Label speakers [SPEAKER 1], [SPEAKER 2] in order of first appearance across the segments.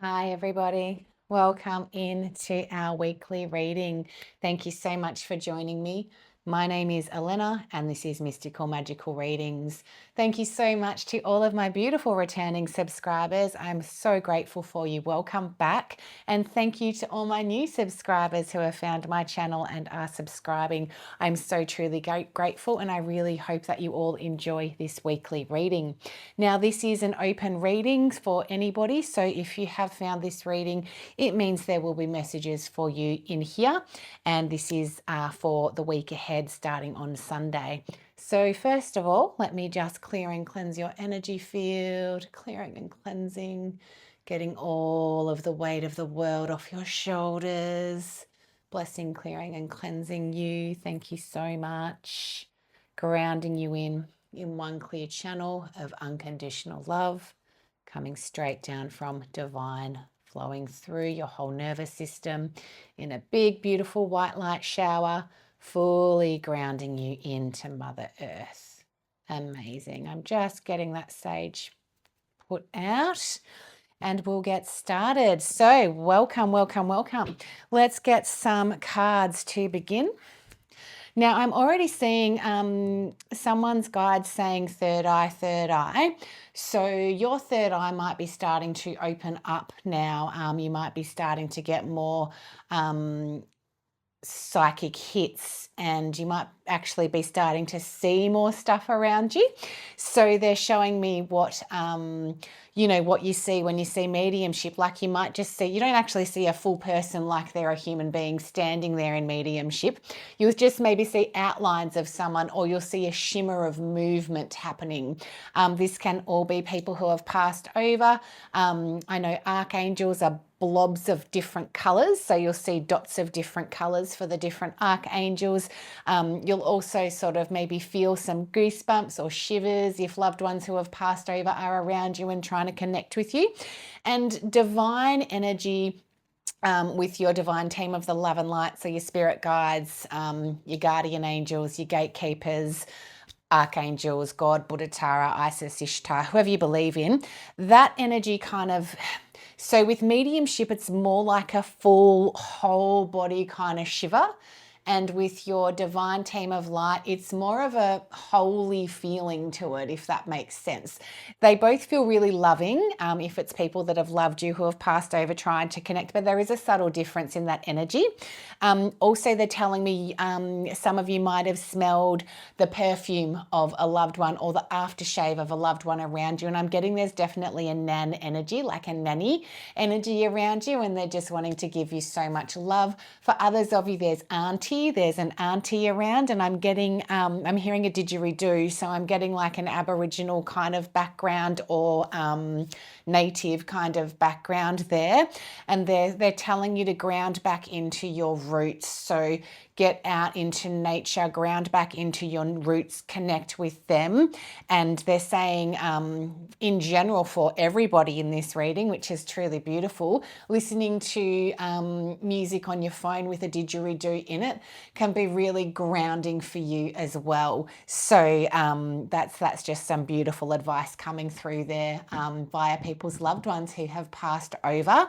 [SPEAKER 1] Hi, everybody. Welcome into our weekly reading. Thank you so much for joining me. My name is Elena, and this is Mystical Magical Readings. Thank you so much to all of my beautiful returning subscribers. I'm so grateful for you. Welcome back. And thank you to all my new subscribers who have found my channel and are subscribing. I'm so truly grateful, and I really hope that you all enjoy this weekly reading. Now, this is an open reading for anybody. So if you have found this reading, it means there will be messages for you in here. And this is for the week ahead, starting on Sunday. So first of all, let me just clear and cleanse your energy field, clearing and cleansing, getting all of the weight of the world off your shoulders. Blessing, clearing and cleansing you. Thank you so much. Grounding you in one clear channel of unconditional love, coming straight down from divine, flowing through your whole nervous system in a big, beautiful white light shower, fully grounding you into Mother Earth. Amazing. I'm just getting that sage put out and we'll get started. So welcome, welcome, welcome. Let's get some cards to begin. Now, I'm already seeing someone's guide saying third eye, third eye. So your third eye might be starting to open up now. You might be starting to get more psychic hits, and you might actually be starting to see more stuff around you. So they're showing me what what you see when you see mediumship. Like you might just see, you don't actually see a full person like they're a human being standing there in mediumship. You'll just maybe see outlines of someone, or you'll see a shimmer of movement happening. This can all be people who have passed over. I know archangels are blobs of different colors, so you'll see dots of different colors for the different archangels. You'll also sort of maybe feel some goosebumps or shivers if loved ones who have passed over are around you and trying to connect with you. And divine energy with your divine team of the love and light, so your spirit guides, your guardian angels, your gatekeepers, archangels, God, Buddha, Tara, Isis, Ishtar, whoever you believe in, that energy kind of... So with mediumship, it's more like a full whole body kind of shiver. And with your divine team of light, it's more of a holy feeling to it, if that makes sense. They both feel really loving, if it's people that have loved you who have passed over trying to connect, but there is a subtle difference in that energy. Also, they're telling me some of you might have smelled the perfume of a loved one or the aftershave of a loved one around you. And I'm getting there's definitely a nan energy, like a nanny energy around you, and they're just wanting to give you so much love. For others of you, there's an auntie around, and I'm getting, I'm hearing a didgeridoo, so I'm getting like an Aboriginal kind of background or native kind of background there, and they're telling you to ground back into your roots. So get out into nature, ground back into your roots, connect with them. And they're saying, in general, for everybody in this reading, which is truly beautiful, listening to music on your phone with a didgeridoo in it can be really grounding for you as well. So that's just some beautiful advice coming through there via people's loved ones who have passed over.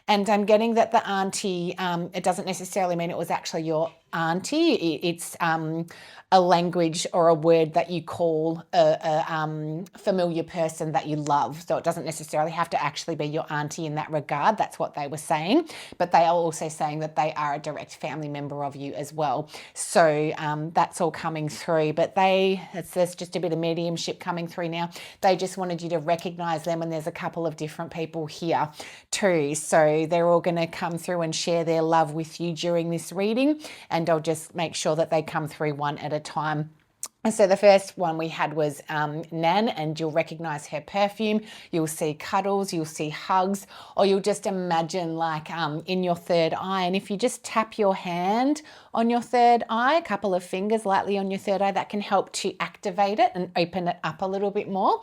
[SPEAKER 1] And I'm getting that the auntie, it doesn't necessarily mean it was actually your auntie. It's a language or a word that you call a familiar person that you love. So it doesn't necessarily have to actually be your auntie in that regard. That's what they were saying. But they are also saying that they are a direct family member of you as well. So that's all coming through. But there's just a bit of mediumship coming through now. They just wanted you to recognize them, and there's a couple of different people here too. So they're all going to come through and share their love with you during this reading, and I'll just make sure that they come through one at a time. So the first one we had was Nan, and you'll recognize her perfume. You'll see cuddles, you'll see hugs, or you'll just imagine like in your third eye. And if you just tap your hand on your third eye, a couple of fingers lightly on your third eye, that can help to activate it and open it up a little bit more,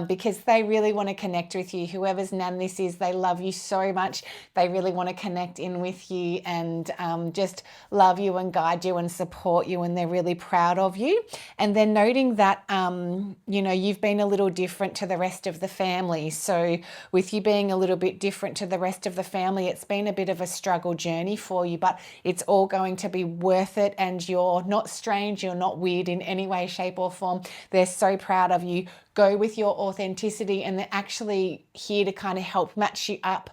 [SPEAKER 1] because they really want to connect with you. Whoever's Nan this is, they love you so much. They really want to connect in with you and just love you and guide you and support you, and they're really proud of you. And then noting that, you know, you've been a little different to the rest of the family. So with you being a little bit different to the rest of the family, it's been a bit of a struggle journey for you, but it's all going to be worth it. And you're not strange. You're not weird in any way, shape or form. They're so proud of you. Go with your authenticity, and they're actually here to kind of help match you up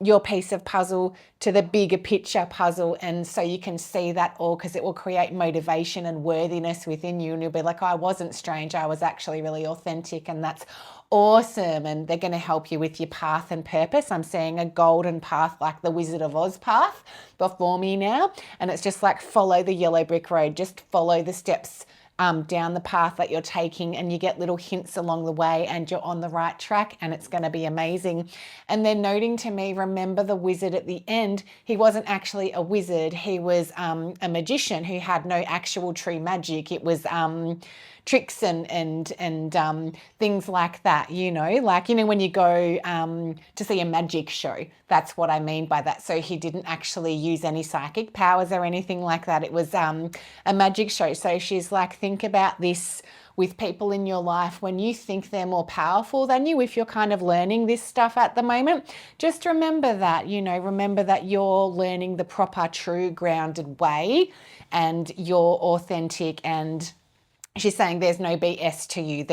[SPEAKER 1] your piece of puzzle to the bigger picture puzzle. And so you can see that all, because it will create motivation and worthiness within you. And you'll be like, oh, I wasn't strange. I was actually really authentic. And that's awesome. And they're going to help you with your path and purpose. I'm seeing a golden path, like the Wizard of Oz path before me now. And it's just like, follow the yellow brick road, just follow the steps down the path that you're taking, and you get little hints along the way, and you're on the right track, and it's going to be amazing. And they're noting to me, remember the wizard at the end, he wasn't actually a wizard. He was a magician who had no actual true magic. It was tricks and things like that, you know, like, you know, when you go to see a magic show, that's what I mean by that. So he didn't actually use any psychic powers or anything like that. It was a magic show. So she's like, think about this with people in your life. When you think they're more powerful than you, if you're kind of learning this stuff at the moment, just remember that, you know, remember that you're learning the proper, true, grounded way, and you're authentic. And she's saying there's no BS to you.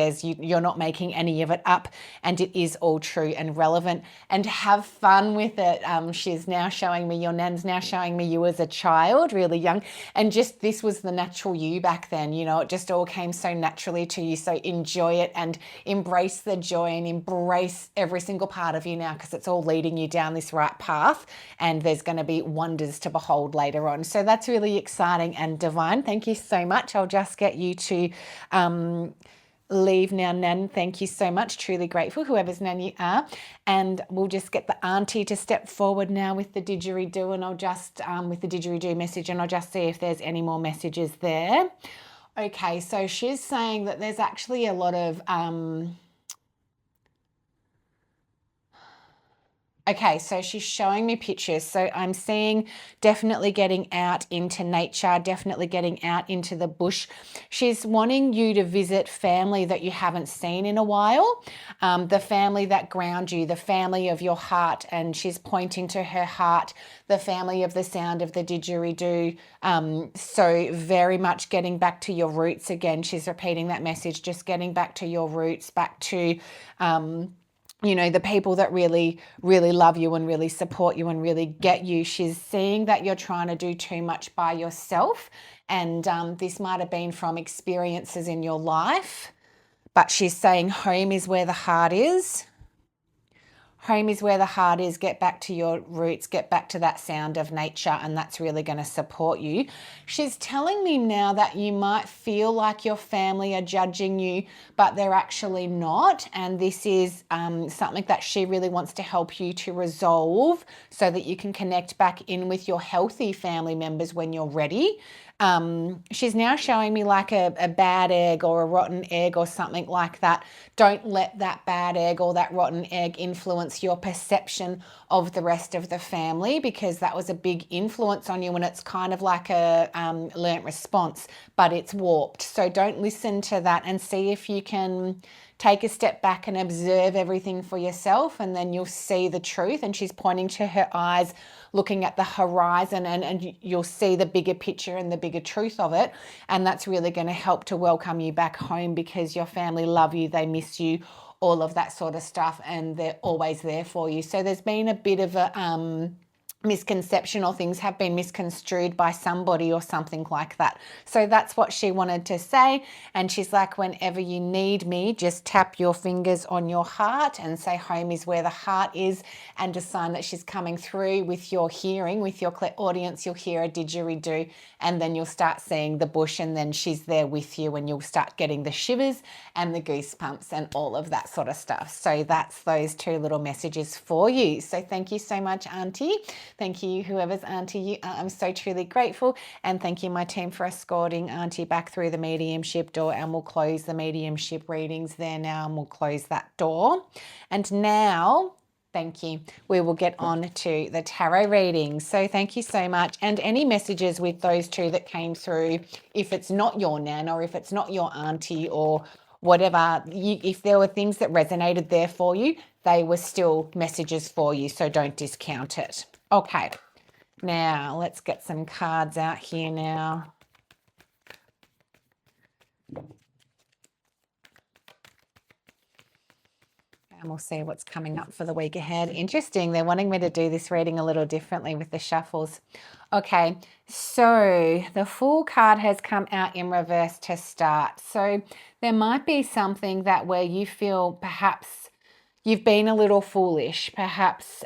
[SPEAKER 1] You're not making any of it up, and it is all true and relevant, and have fun with it. She's now showing me, your nan's now showing me you as a child, really young, and just this was the natural you back then. You know, it just all came so naturally to you. So enjoy it and embrace the joy and embrace every single part of you now, because it's all leading you down this right path, and there's going to be wonders to behold later on. So that's really exciting and divine. Thank you so much. I'll just get you to leave now, Nan. Thank you so much. Truly grateful, whoever's Nan you are. And we'll just get the auntie to step forward now with the didgeridoo, and I'll just, with the didgeridoo message, and I'll just see if there's any more messages there. Okay, so she's saying that there's actually a lot of, okay, so she's showing me pictures. So I'm seeing definitely getting out into nature, definitely getting out into the bush. She's wanting you to visit family that you haven't seen in a while, the family that ground you, the family of your heart. And she's pointing to her heart, the family of the sound of the didgeridoo. So very much getting back to your roots again. She's repeating that message, just getting back to your roots, back to you know, the people that really, really love you and really support you and really get you. She's seeing that you're trying to do too much by yourself. And this might have been from experiences in your life, but she's saying home is where the heart is. Home is where the heart is. Get back to your roots, get back to that sound of nature, and that's really going to support you. She's telling me now that you might feel like your family are judging you, but they're actually not. And this is something that she really wants to help you to resolve so that you can connect back in with your healthy family members when you're ready. She's now showing me like a bad egg or a rotten egg or something like that. Don't let that bad egg or that rotten egg influence your perception of the rest of the family, because that was a big influence on you, and it's kind of like a learnt response, but it's warped. So don't listen to that, and see if you can take a step back and observe everything for yourself, and then you'll see the truth. And she's pointing to her eyes, looking at the horizon, and you'll see the bigger picture and the bigger truth of it. And that's really going to help to welcome you back home, because your family love you, they miss you, all of that sort of stuff, and they're always there for you. So there's been a bit of a misconception, or things have been misconstrued by somebody or something like that. So that's what she wanted to say. And she's like, whenever you need me, just tap your fingers on your heart and say home is where the heart is, and a sign that she's coming through with your hearing, with your audience. You'll hear a didgeridoo, and then you'll start seeing the bush, and then she's there with you, and you'll start getting the shivers and the goosebumps and all of that sort of stuff. So that's those two little messages for you. So thank you so much, Auntie. Thank you, whoever's Auntie you are. I'm so truly grateful. And thank you, my team, for escorting Auntie back through the mediumship door. And we'll close the mediumship readings there now, and we'll close that door. And now Thank you. We will get on to the tarot readings. So thank you so much. And any messages with those two that came through, if it's not your nan or if it's not your auntie or whatever, if there were things that resonated there for you, they were still messages for you. So don't discount it. Okay. Now let's get some cards out here now. And we'll see what's coming up for the week ahead. Interesting. They're wanting me to do this reading a little differently with the shuffles. Okay, so the Fool card has come out in reverse to start. So there might be something that where you feel perhaps you've been a little foolish, perhaps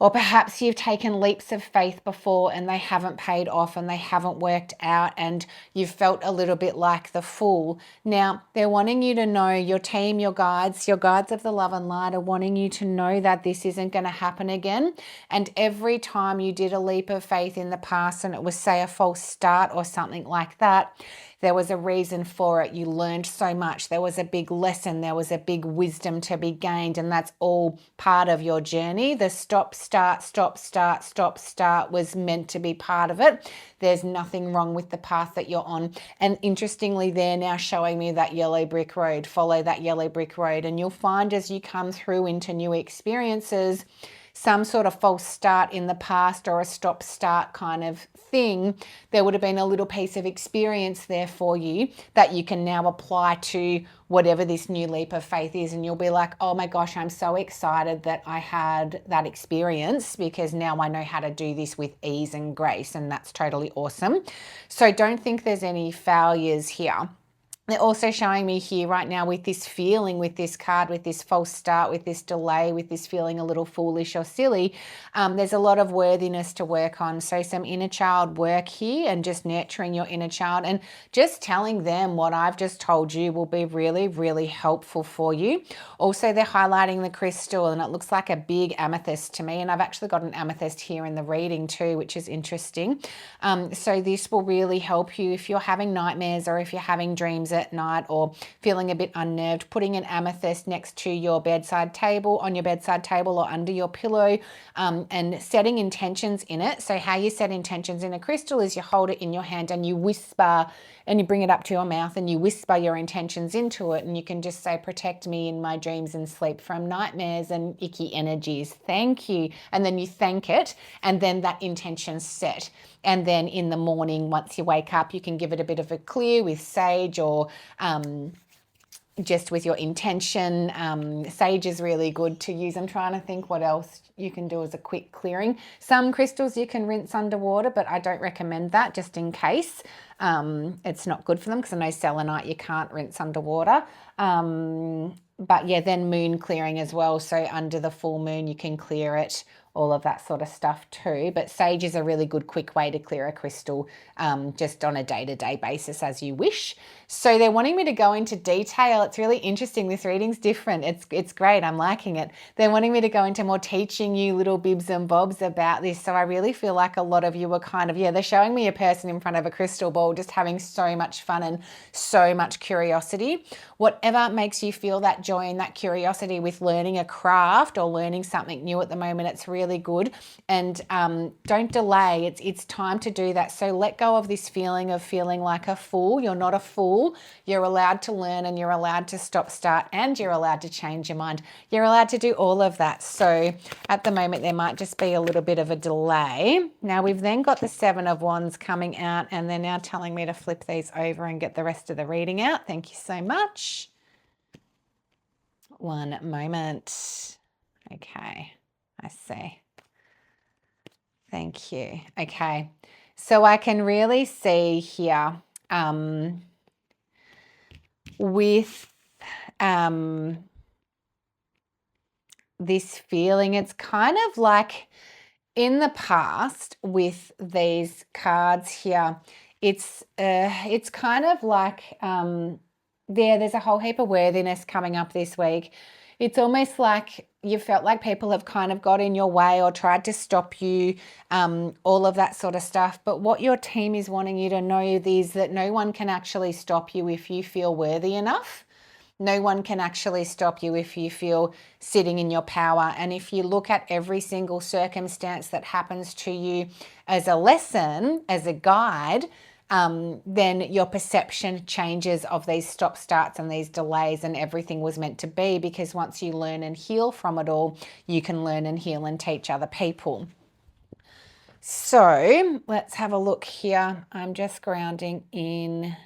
[SPEAKER 1] or perhaps you've taken leaps of faith before and they haven't paid off and they haven't worked out and you've felt a little bit like the fool. Now, they're wanting you to know, your team, your guides of the love and light are wanting you to know that this isn't going to happen again. And every time you did a leap of faith in the past and it was, say, a false start or something like that, there was a reason for it. You learned so much. There was a big lesson. There was a big wisdom to be gained. And that's all part of your journey. The stop, start, stop, start, stop, start was meant to be part of it. There's nothing wrong with the path that you're on. And interestingly, they're now showing me that yellow brick road. Follow that yellow brick road. And you'll find as you come through into new experiences, some sort of false start in the past or a stop start kind of thing, there would have been a little piece of experience there for you that you can now apply to whatever this new leap of faith is. And you'll be like, oh my gosh, I'm so excited that I had that experience because now I know how to do this with ease and grace. And that's totally awesome. So don't think there's any failures here. They're also showing me here right now with this feeling, with this card, with this false start, with this delay, with this feeling a little foolish or silly. There's a lot of worthiness to work on. So some inner child work here and just nurturing your inner child and just telling them what I've just told you will be really, really helpful for you. Also, they're highlighting the crystal and it looks like a big amethyst to me. And I've actually got an amethyst here in the reading too, which is interesting. So this will really help you if you're having nightmares or if you're having dreams at night or feeling a bit unnerved. Putting an amethyst next to your bedside table, on your bedside table or under your pillow, and setting intentions in it. So how you set intentions in a crystal is you hold it in your hand and you whisper and you bring it up to your mouth and you whisper your intentions into it, and you can just say, protect me in my dreams and sleep from nightmares and icky energies. Thank you. And then you thank it, and then that intention's set. And then in the morning, once you wake up, you can give it a bit of a clear with sage or just with your intention. Sage is really good to use. I'm trying to think what else you can do as a quick clearing. Some crystals you can rinse underwater, but I don't recommend that just in case. It's not good for them because I know selenite you can't rinse underwater. But yeah, then moon clearing as well. So under the full moon, you can clear it, all of that sort of stuff too. But sage is a really good quick way to clear a crystal just on a day-to-day basis as you wish. So they're wanting me to go into detail. It's really interesting. This reading's different. It's great. I'm liking it. They're wanting me to go into more teaching you little bibs and bobs about this. So I really feel like a lot of you are kind of, they're showing me a person in front of a crystal ball just having so much fun and so much curiosity. Whatever makes you feel that joy and that curiosity with learning a craft or learning something new at the moment, it's really good. And don't delay. It's time to do that. So let go of this feeling of feeling like a fool. You're not a fool. You're allowed to learn and you're allowed to stop, start, and you're allowed to change your mind. You're allowed to do all of that. So at the moment, there might just be a little bit of a delay. Now we've then got the Seven of Wands coming out, and they're now telling me to flip these over and get the rest of the reading out. Thank you so much. One moment. Okay, I see. Thank you. Okay, so I can really see here with this feeling, it's kind of like in the past with these cards here, it's kind of like there's a whole heap of worthiness coming up this week. It's almost like you felt like people have kind of got in your way or tried to stop you, all of that sort of stuff. But what your team is wanting you to know is that no one can actually stop you if you feel worthy enough. No one can actually stop you if you feel sitting in your power. And if you look at every single circumstance that happens to you as a lesson, as a guide, then your perception changes of these stop starts and these delays, and everything was meant to be, because once you learn and heal from it all, you can learn and heal and teach other people. So let's have a look here. I'm just grounding in.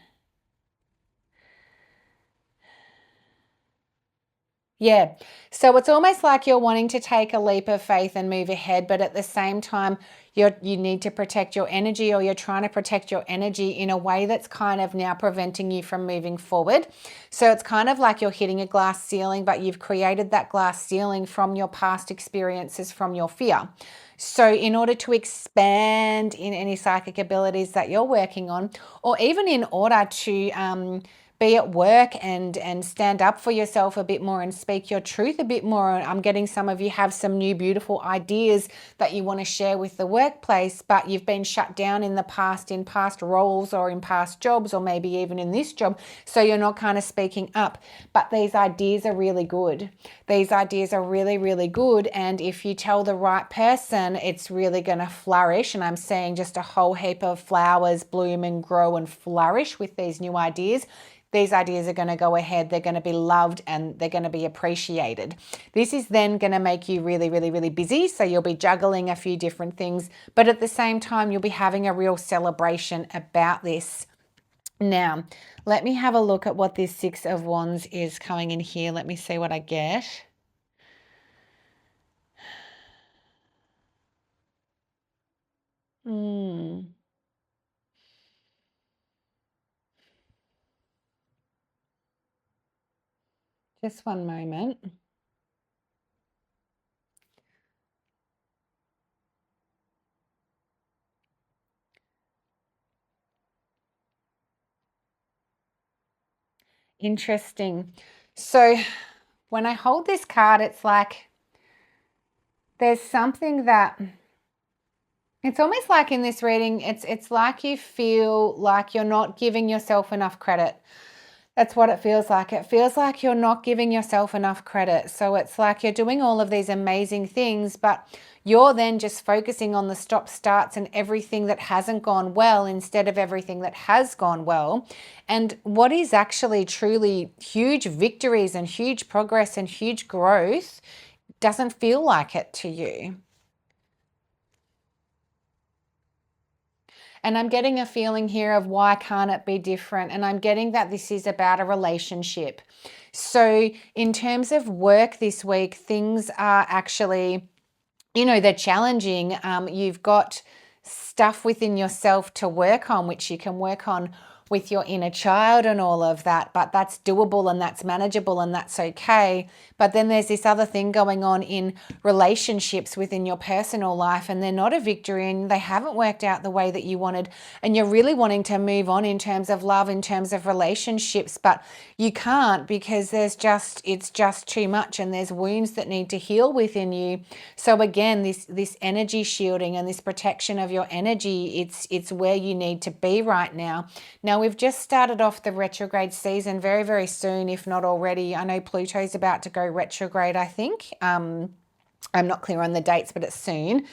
[SPEAKER 1] Yeah. So it's almost like you're wanting to take a leap of faith and move ahead, but at the same time, you need to protect your energy, or you're trying to protect your energy in a way that's kind of now preventing you from moving forward. So it's kind of like you're hitting a glass ceiling, but you've created that glass ceiling from your past experiences, from your fear. So in order to expand in any psychic abilities that you're working on, or even in order to be at work and stand up for yourself a bit more and speak your truth a bit more. I'm getting some of you have some new beautiful ideas that you want to share with the workplace, but you've been shut down in the past, in past roles or in past jobs, or maybe even in this job. So you're not kind of speaking up. But these ideas are really good. These ideas are really, really good. And if you tell the right person, it's really going to flourish. And I'm seeing just a whole heap of flowers bloom and grow and flourish with these new ideas. These ideas are going to go ahead, they're going to be loved, and they're going to be appreciated. This is then going to make you really, really, really busy. So you'll be juggling a few different things, but at the same time, you'll be having a real celebration about this. Now, let me have a look at what this Six of Wands is coming in here. Let me see what I get. Just one moment. Interesting. So when I hold this card, it's like there's something that, it's almost like in this reading, it's like you feel like you're not giving yourself enough credit. That's what it feels like. It feels like you're not giving yourself enough credit. So it's like you're doing all of these amazing things, but you're then just focusing on the stop starts and everything that hasn't gone well instead of everything that has gone well. And what is actually truly huge victories and huge progress and huge growth doesn't feel like it to you. And I'm getting a feeling here of why can't it be different? And I'm getting that this is about a relationship. So in terms of work this week, things are actually, they're challenging. You've got stuff within yourself to work on, which you can work on with your inner child and all of that, but that's doable and that's manageable and that's okay. But then there's this other thing going on in relationships within your personal life, and they're not a victory and they haven't worked out the way that you wanted, and you're really wanting to move on in terms of love, in terms of relationships, but you can't because it's just too much, and there's wounds that need to heal within you. So again, this energy shielding and this protection of your energy, it's where you need to be right now. Now, we've just started off the retrograde season very, very soon, if not already. I know Pluto's about to go retrograde, I think. I'm not clear on the dates, but it's soon.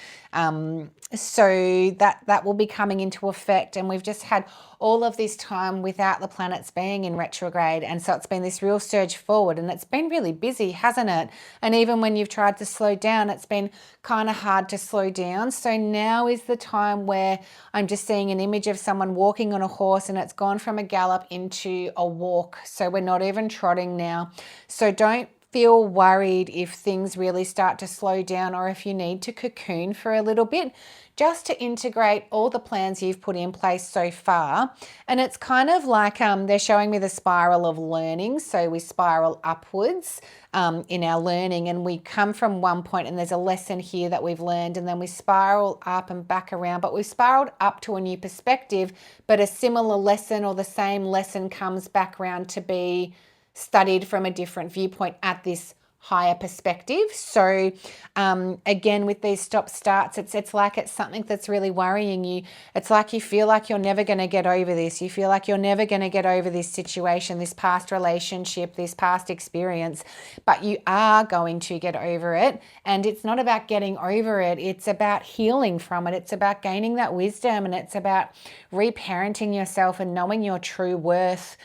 [SPEAKER 1] So that will be coming into effect. And we've just had all of this time without the planets being in retrograde. And so it's been this real surge forward, and it's been really busy, hasn't it? And even when you've tried to slow down, it's been kind of hard to slow down. So now is the time where I'm just seeing an image of someone walking on a horse, and it's gone from a gallop into a walk. So we're not even trotting now. So don't feel worried if things really start to slow down, or if you need to cocoon for a little bit, just to integrate all the plans you've put in place so far. And it's kind of like they're showing me the spiral of learning. So we spiral upwards in our learning, and we come from one point and there's a lesson here that we've learned, and then we spiral up and back around, but we've spiraled up to a new perspective, but a similar lesson or the same lesson comes back around to be studied from a different viewpoint at this higher perspective. So again, with these stop starts, it's like it's something that's really worrying you. It's like you feel like you're never going to get over this. You feel like you're never going to get over this situation, this past relationship, this past experience, but you are going to get over it. And it's not about getting over it. It's about healing from it. It's about gaining that wisdom, and it's about reparenting yourself and knowing your true worth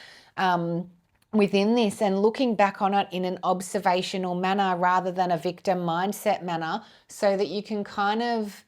[SPEAKER 1] within this, and looking back on it in an observational manner rather than a victim mindset manner, so that you can kind of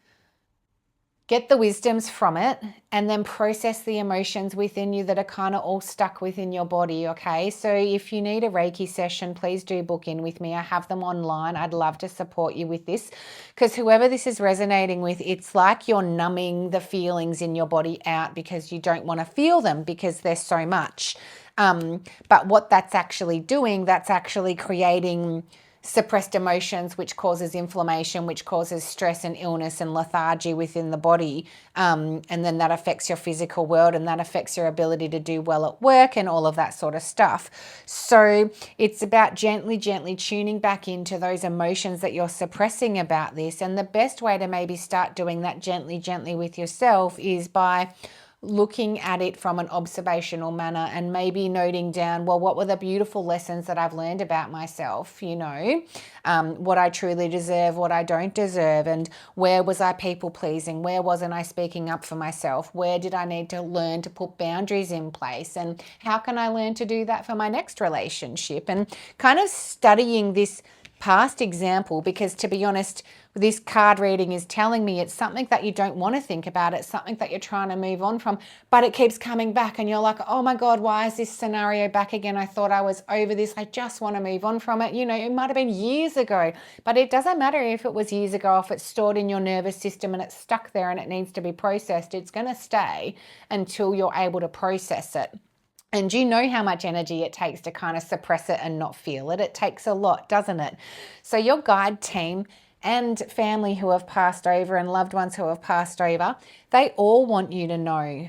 [SPEAKER 1] get the wisdoms from it and then process the emotions within you that are kind of all stuck within your body, okay? So if you need a Reiki session, please do book in with me. I have them online. I'd love to support you with this, because whoever this is resonating with, it's like you're numbing the feelings in your body out because you don't want to feel them because there's so much. But what that's actually doing, that's actually creating suppressed emotions, which causes inflammation, which causes stress and illness and lethargy within the body. And then that affects your physical world, and that affects your ability to do well at work and all of that sort of stuff. So it's about gently tuning back into those emotions that you're suppressing about this. And the best way to maybe start doing that gently with yourself is by looking at it from an observational manner, and maybe noting down, well, what were the beautiful lessons that I've learned about myself, what I truly deserve, what I don't deserve, and where was I people pleasing, where wasn't I speaking up for myself, where did I need to learn to put boundaries in place, and how can I learn to do that for my next relationship, and kind of studying this past example, because to be honest, this card reading is telling me it's something that you don't want to think about. It's something that you're trying to move on from, but it keeps coming back and you're like, oh my God, why is this scenario back again? I thought I was over this. I just want to move on from it. It might have been years ago, but it doesn't matter if it was years ago. If it's stored in your nervous system and it's stuck there and it needs to be processed, it's going to stay until you're able to process it. And you know how much energy it takes to kind of suppress it and not feel it. It takes a lot, doesn't it? So your guide team and family who have passed over and loved ones who have passed over, they all want you to know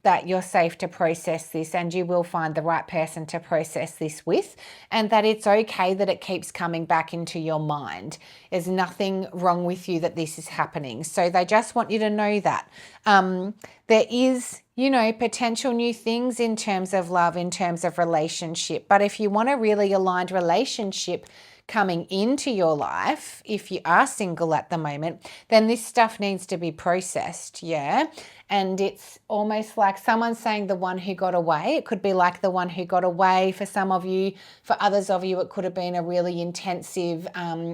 [SPEAKER 1] that you're safe to process this, and you will find the right person to process this with, and that it's okay that it keeps coming back into your mind. There's nothing wrong with you that this is happening. So they just want you to know that. There is, potential new things in terms of love, in terms of relationship. But if you want a really aligned relationship coming into your life, if you are single at the moment, then this stuff needs to be processed, yeah? And it's almost like someone saying the one who got away. It could be like the one who got away for some of you. For others of you, it could have been a really intensive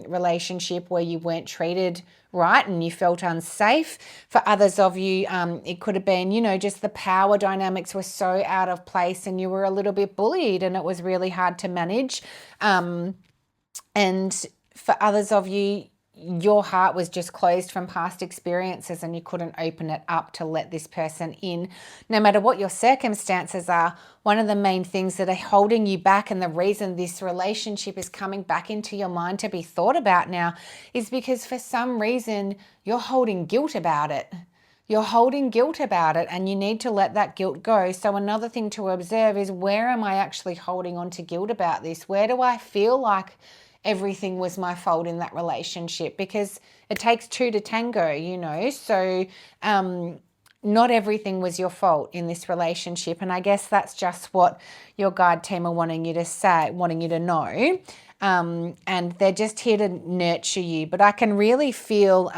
[SPEAKER 1] relationship where you weren't treated right and you felt unsafe. For others of you, it could have been, just the power dynamics were so out of place and you were a little bit bullied and it was really hard to manage. And for others of you, your heart was just closed from past experiences and you couldn't open it up to let this person in. No matter what your circumstances are, one of the main things that are holding you back, and the reason this relationship is coming back into your mind to be thought about now, is because for some reason you're holding guilt about it. You're holding guilt about it and you need to let that guilt go. So another thing to observe is, where am I actually holding on to guilt about this? Where do I feel like everything was my fault in that relationship? Because it takes two to tango, So not everything was your fault in this relationship. And I guess that's just what your guide team are wanting you to say, wanting you to know. And they're just here to nurture you. But I can really feel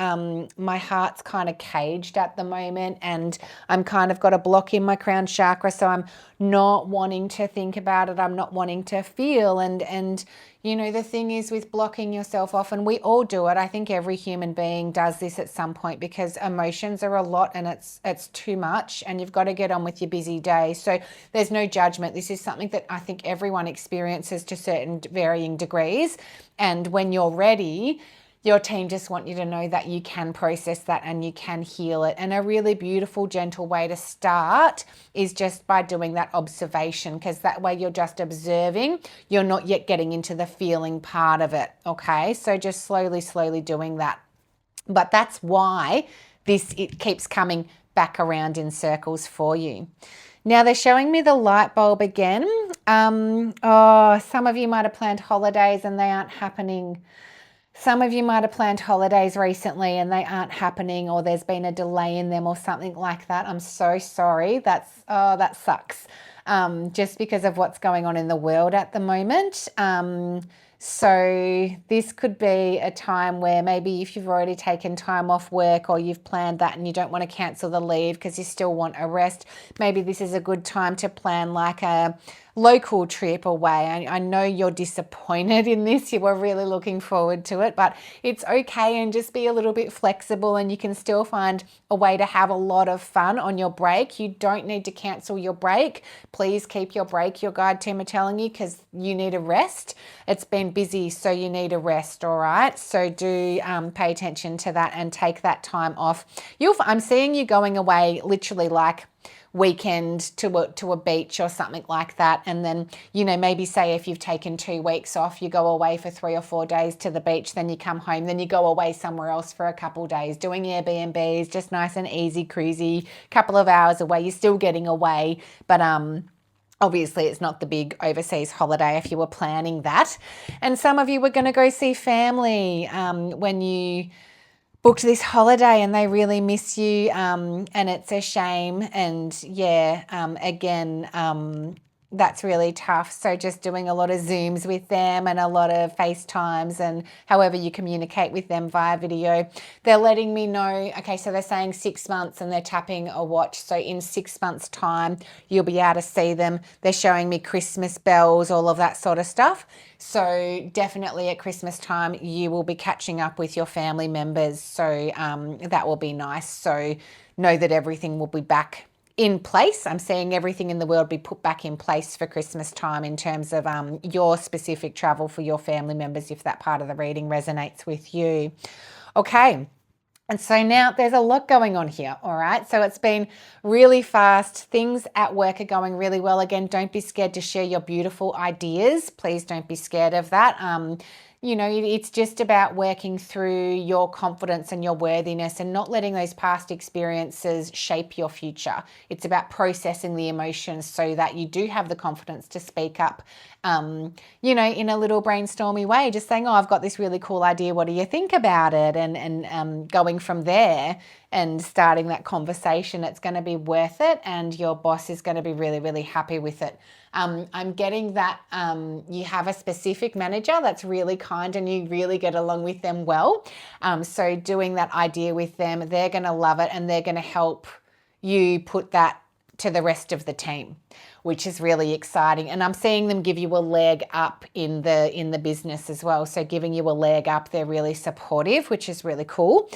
[SPEAKER 1] my heart's kind of caged at the moment, and I'm kind of got a block in my crown chakra, so I'm not wanting to think about it. I'm not wanting to feel. And the thing is with blocking yourself off, and we all do it. I think every human being does this at some point, because emotions are a lot and it's too much and you've got to get on with your busy day. So there's no judgment. This is something that I think everyone experiences to certain varying degrees. And when you're ready, your team just want you to know that you can process that and you can heal it. And a really beautiful, gentle way to start is just by doing that observation, because that way you're just observing. You're not yet getting into the feeling part of it, okay? So just slowly doing that. But that's why it keeps coming back around in circles for you. Now they're showing me the light bulb again. Some of you might have planned holidays and they aren't happening. Some of you might have planned holidays recently and they aren't happening, or there's been a delay in them or something like that. I'm so sorry. That sucks. Just because of what's going on in the world at the moment. So this could be a time where maybe if you've already taken time off work or you've planned that and you don't want to cancel the leave because you still want a rest, maybe this is a good time to plan like a local trip away. I know you're disappointed in this. You were really looking forward to it, but it's okay, and just be a little bit flexible and you can still find a way to have a lot of fun on your break. You don't need to cancel your break. Please keep your break, your guide team are telling you, because you need a rest. It's been busy, so you need a rest, all right? So do pay attention to that and take that time off. I'm seeing you going away literally like weekend to a beach or something like that, and then maybe say if you've taken 2 weeks off, you go away for 3 or 4 days to the beach, then you come home, then you go away somewhere else for a couple days doing Airbnbs, just nice and easy cruisy, couple of hours away. You're still getting away, but obviously it's not the big overseas holiday if you were planning that. And some of you were going to go see family when you booked this holiday and they really miss you, and it's a shame. And that's really tough. So just doing a lot of Zooms with them and a lot of FaceTimes and however you communicate with them via video. They're letting me know, okay, so they're saying 6 months and they're tapping a watch. So in 6 months' time, you'll be able to see them. They're showing me Christmas bells, all of that sort of stuff. So definitely at Christmas time, you will be catching up with your family members. So that will be nice. So know that everything will be back in place. I'm seeing everything in the world be put back in place for Christmas time in terms of your specific travel for your family members, if that part of the reading resonates with you. Okay. And so now there's a lot going on here, all right? So it's been really fast. Things at work are going really well. Again, don't be scared to share your beautiful ideas. Please don't be scared of that. It's just about working through your confidence and your worthiness and not letting those past experiences shape your future. It's about processing the emotions so that you do have the confidence to speak up, in a little brainstormy way, just saying, I've got this really cool idea. What do you think about it? And going from there and starting that conversation. It's going to be worth it, and your boss is going to be really, really happy with it. I'm getting that you have a specific manager that's really kind and you really get along with them well. So doing that idea with them, they're going to love it and they're going to help you put that to the rest of the team, which is really exciting. And I'm seeing them give you a leg up in the business as well. So giving you a leg up, they're really supportive, which is really cool.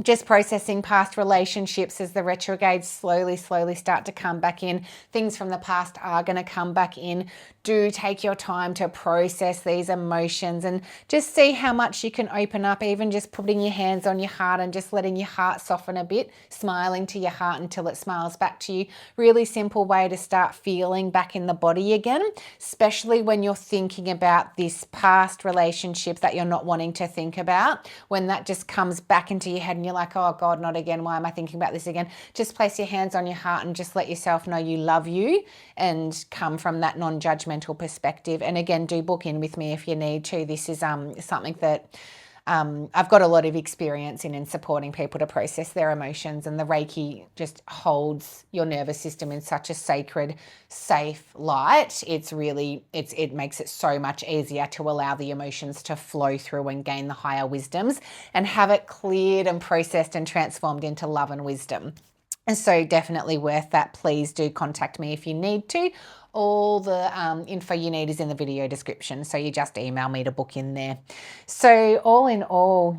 [SPEAKER 1] Just processing past relationships as the retrogrades slowly start to come back in. Things from the past are going to come back in. Do take your time to process these emotions and just see how much you can open up, even just putting your hands on your heart and just letting your heart soften a bit, smiling to your heart until it smiles back to you. Really simple way to start feeling back in the body again, especially when you're thinking about this past relationship that you're not wanting to think about. When that just comes back into your head and you're like, oh God, not again. Why am I thinking about this again? Just place your hands on your heart and just let yourself know you love you and come from that non-judgmental perspective. And again, do book in with me if you need to. This is something that I've got a lot of experience in supporting people to process their emotions, and the Reiki just holds your nervous system in such a sacred, safe light. It makes it so much easier to allow the emotions to flow through and gain the higher wisdoms and have it cleared and processed and transformed into love and wisdom. And so definitely worth that. Please do contact me if you need to. All the info you need is in the video description. So you just email me to book in there. So all in all,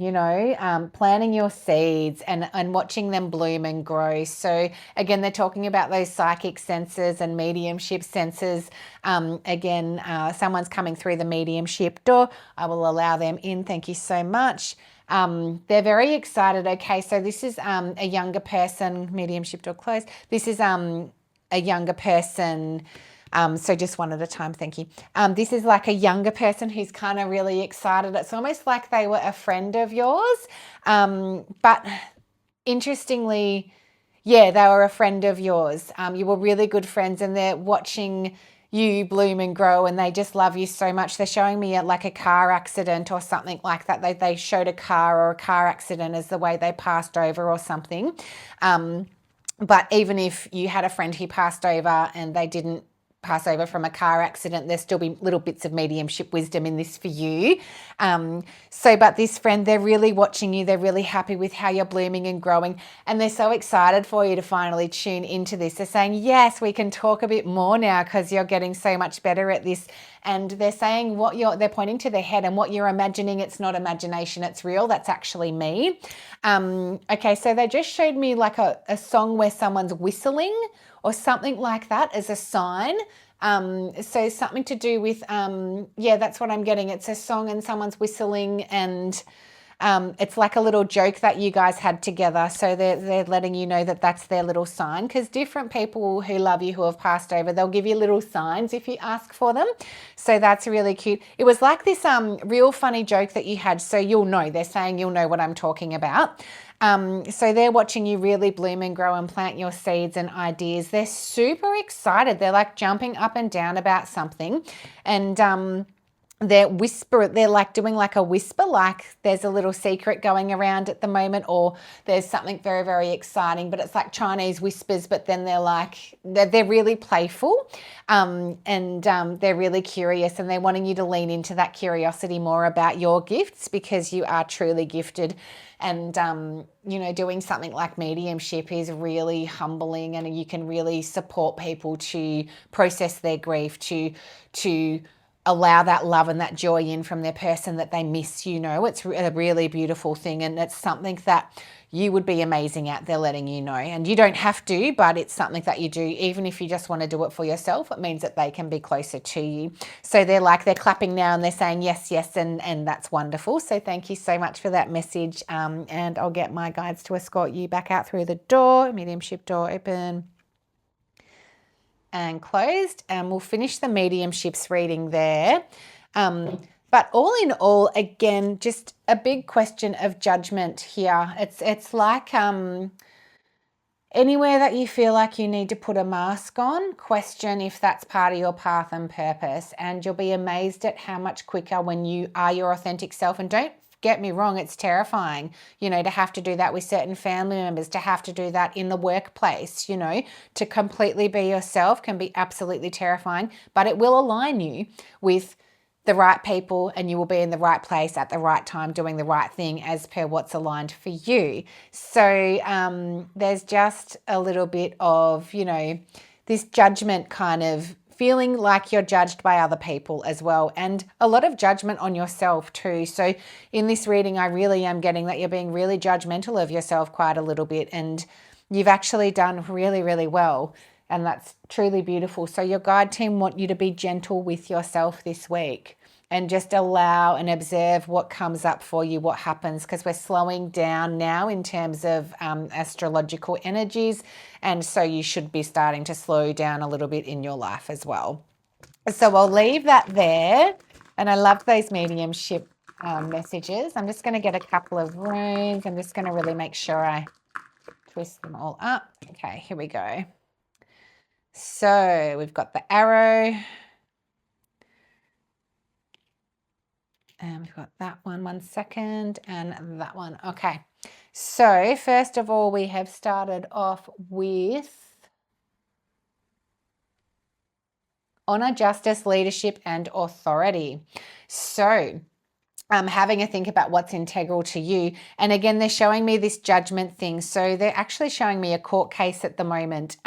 [SPEAKER 1] planting your seeds and watching them bloom and grow. So again, they're talking about those psychic senses and mediumship senses. Someone's coming through the mediumship door. I will allow them in. Thank you so much. They're very excited. Okay, so this is a younger person, mediumship door closed. This is a younger person. So just one at a time, thank you. This is like a younger person who's kind of really excited. It's almost like they were a friend of yours. But interestingly, Yeah, they were a friend of yours. You were really good friends, and they're watching you bloom and grow, and they just love you so much. They're showing me like a car accident or something like that. They showed a car or a car accident as the way they passed over or something. But even if you had a friend who passed over and they didn't pass over from a car accident, there'll still be little bits of mediumship wisdom in this for you. But this friend, they're really watching you. They're really happy with how you're blooming and growing. And they're so excited for you to finally tune into this. They're saying, yes, we can talk a bit more now because you're getting so much better at this. And they're saying they're pointing to their head, and what you're imagining, it's not imagination, it's real. That's actually me. Okay, so they just showed me like a song where someone's whistling or something like that as a sign. So something to do with, that's what I'm getting. It's a song and someone's whistling, and it's like a little joke that you guys had together. So they're letting you know that that's their little sign, because different people who love you, who have passed over, they'll give you little signs if you ask for them. So that's really cute. It was like this real funny joke that you had. So you'll know, they're saying you'll know what I'm talking about. So they're watching you really bloom and grow and plant your seeds and ideas. They're super excited. They're like jumping up and down about something. And they're like doing like a whisper, like there's a little secret going around at the moment, or there's something very, very exciting, but it's like Chinese whispers, but then they're really playful, and they're really curious, and they're wanting you to lean into that curiosity more about your gifts, because you are truly gifted. And, doing something like mediumship is really humbling, and you can really support people to process their grief, to allow that love and that joy in from their person that they miss. It's a really beautiful thing, and it's something that you would be amazing at. They're letting you know, and you don't have to, but it's something that you do. Even if you just want to do it for yourself, it means that they can be closer to you. So they're clapping now, and they're saying yes, yes, and that's wonderful. So thank you so much for that message, and I'll get my guides to escort you back out through the door. Mediumship door open and closed, and we'll finish the mediumships reading there. But all in all, again, just a big question of judgment here. It's like anywhere that you feel like you need to put a mask on, question if that's part of your path and purpose, and you'll be amazed at how much quicker when you are your authentic self. And don't get me wrong, it's terrifying, to have to do that with certain family members, to have to do that in the workplace, to completely be yourself can be absolutely terrifying, but it will align you with the right people, and you will be in the right place at the right time doing the right thing as per what's aligned for you. So there's just a little bit of, this judgment kind of feeling like you're judged by other people as well, and a lot of judgment on yourself too. So in this reading, I really am getting that you're being really judgmental of yourself quite a little bit, and you've actually done really, really well, and that's truly beautiful. So your guide team want you to be gentle with yourself this week, and just allow and observe what comes up for you, what happens, because we're slowing down now in terms of astrological energies, and so you should be starting to slow down a little bit in your life as well. So I'll leave that there, and I love those mediumship messages. I'm just going to get a couple of runes. I'm just going to really make sure I twist them all up. Okay, here we go. So we've got the arrow. And we've got that one second, and that one. Okay, so first of all, we have started off with honor, justice, leadership, and authority. So having a think about what's integral to you. And again, they're showing me this judgment thing. So they're actually showing me a court case at the moment.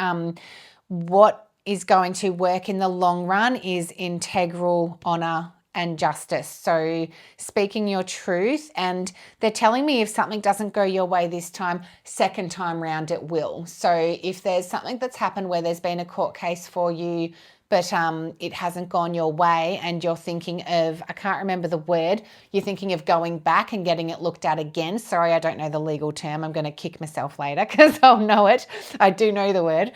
[SPEAKER 1] What is going to work in the long run is integral honor and justice. So speaking your truth, and they're telling me if something doesn't go your way this time, second time round it will. So if there's something that's happened where there's been a court case for you, but it hasn't gone your way, and you're thinking of, I can't remember the word, you're thinking of going back and getting it looked at again. Sorry, I don't know the legal term. I'm going to kick myself later because I'll know it. I do know the word.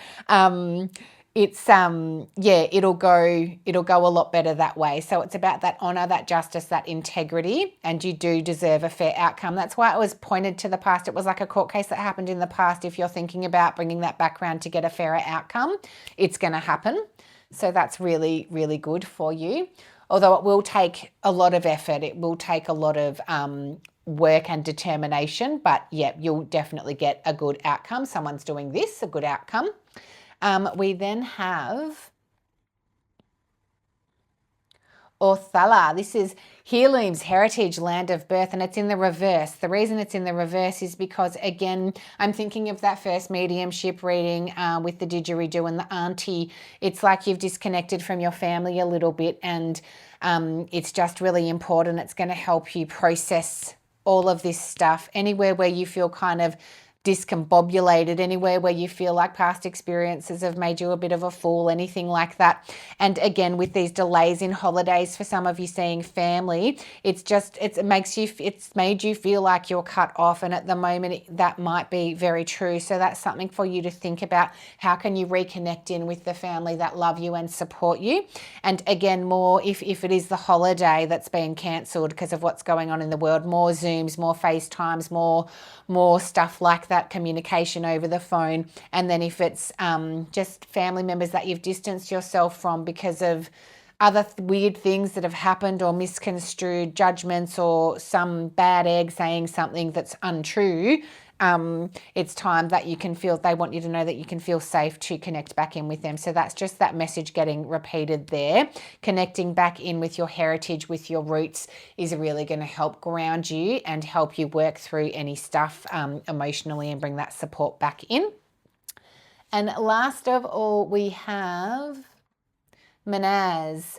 [SPEAKER 1] it's yeah, it'll go a lot better that way. So it's about that honor, that justice, that integrity, and you do deserve a fair outcome. That's why it was pointed to the past. It was like a court case that happened in the past. If you're thinking about bringing that background to get a fairer outcome, it's going to happen. So that's really, really good for you. Although it will take a lot of effort, it will take a lot of work and determination, but yeah, you'll definitely get a good outcome. Someone's doing this, a good outcome. We then have Othala. This is Healing's heritage, land of birth, and it's in the reverse. The reason it's in the reverse is because, again, I'm thinking of that first mediumship reading with the didgeridoo and the auntie. It's like you've disconnected from your family a little bit, and it's just really important. It's going to help you process all of this stuff. Anywhere where you feel kind of discombobulated, anywhere where you feel like past experiences have made you a bit of a fool, anything like that. And again, with these delays in holidays, for some of you seeing family, it's made you feel like you're cut off, and at the moment that might be very true. So that's something for you to think about. How can you reconnect in with the family that love you and support you? And again, more if it is the holiday that's been cancelled because of what's going on in the world, more Zooms, more FaceTimes, more stuff like that, communication over the phone. And then if it's just family members that you've distanced yourself from because of other weird things that have happened, or misconstrued judgments, or some bad egg saying something that's untrue, it's time that they want you to know that you can feel safe to connect back in with them. So that's just that message getting repeated there. Connecting back in with your heritage, with your roots, is really going to help ground you and help you work through any stuff emotionally and bring that support back in. And last of all, we have Manaz,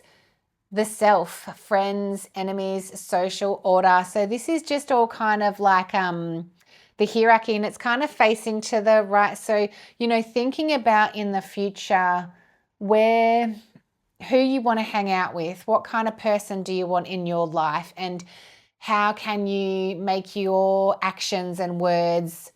[SPEAKER 1] the self, friends, enemies, social order. So this is just all kind of like the hierarchy, and it's kind of facing to the right. So, thinking about in the future who you want to hang out with, what kind of person do you want in your life, and how can you make your actions and words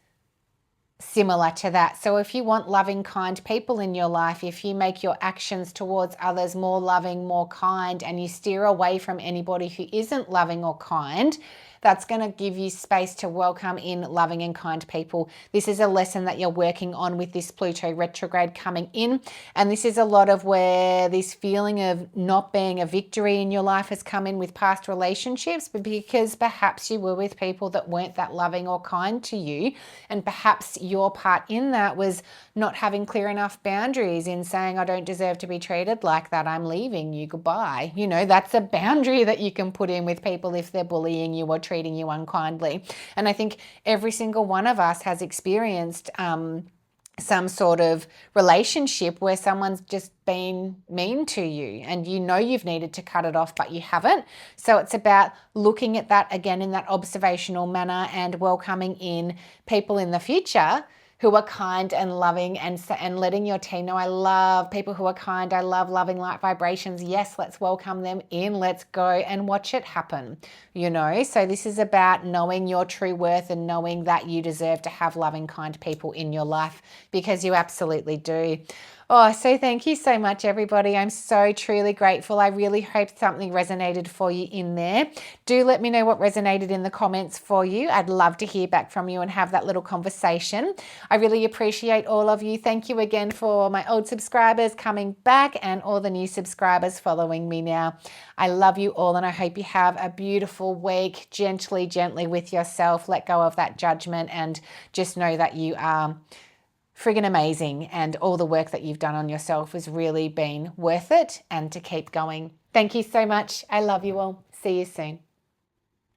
[SPEAKER 1] similar to that. So if you want loving, kind people in your life, if you make your actions towards others more loving, more kind, and you steer away from anybody who isn't loving or kind, that's going to give you space to welcome in loving and kind people. This is a lesson that you're working on with this Pluto retrograde coming in. And this is a lot of where this feeling of not being a victory in your life has come in with past relationships, but because perhaps you were with people that weren't that loving or kind to you. And perhaps your part in that was not having clear enough boundaries in saying, I don't deserve to be treated like that. I'm leaving you. Goodbye. That's a boundary that you can put in with people if they're bullying you or treating you unkindly. And I think every single one of us has experienced some sort of relationship where someone's just been mean to you, and you've needed to cut it off, but you haven't. So it's about looking at that again in that observational manner and welcoming in people in the future who are kind and loving, and letting your team know, I love people who are kind. I love loving light vibrations. Yes, let's welcome them in. Let's go and watch it happen. So this is about knowing your true worth and knowing that you deserve to have loving, kind people in your life, because you absolutely do. Oh, so thank you so much, everybody. I'm so truly grateful. I really hope something resonated for you in there. Do let me know what resonated in the comments for you. I'd love to hear back from you and have that little conversation. I really appreciate all of you. Thank you again for my old subscribers coming back and all the new subscribers following me now. I love you all, and I hope you have a beautiful week. Gently with yourself. Let go of that judgment and just know that you are friggin' amazing, and all the work that you've done on yourself has really been worth it, and to keep going. Thank you so much. I love you all. See you soon.